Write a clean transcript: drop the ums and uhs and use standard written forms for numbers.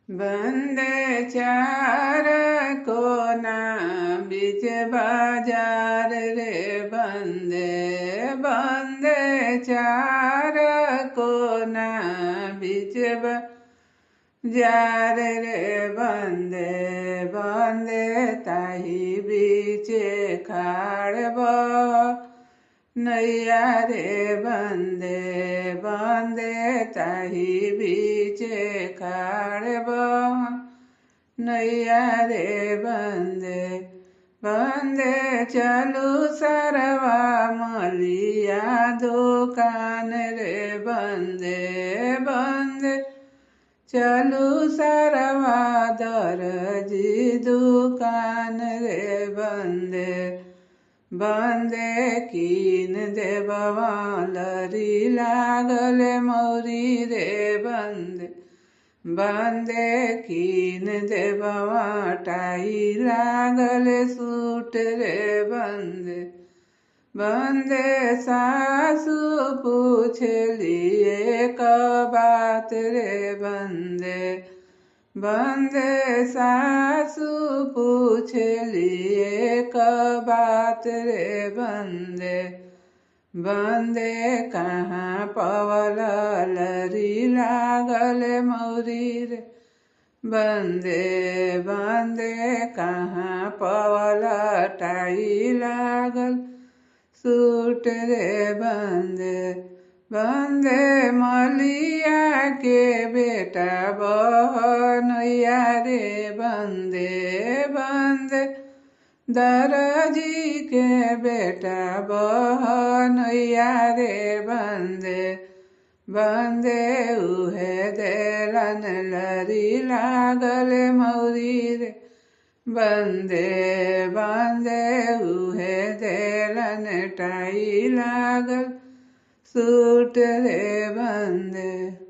बंदे चार कोना बीच बाजार रे बंदे बंदे चार कोना बीच बाजार रे बंदे बंदे ताही बीच खाड़ब नैया रे बंदे बंदे ताही बीच खाड़ब नैया रे बंदे बंदे चलू सरवा मलिया दुकान रे बंदे बंदे चलू सरवा दर्जी दुकान रे बंदे बंदे कीन देबवा लरी लागल मौरी रे बंदे बंदे कीन देबवा टाई लागल सूट रे बंदे बंदे सासू पूछलिए क बात रे बंदे बंदे सासू पूछलिए क बात रे बंदे बंदे कहाँ पवल लरी लागल मौरी रे बंदे बंदे कहाँ पवल टाई लागल सूट रे बंदे बंदे मलिया के बेटा बहनैया रे बंदे बंदे दरजी के बेटा बहनैया रे बंदे बंदे उहे देलन लरी लागल मौरी रे बंदे बंदे उहे देलन टाई लागल सूट रे बंदे।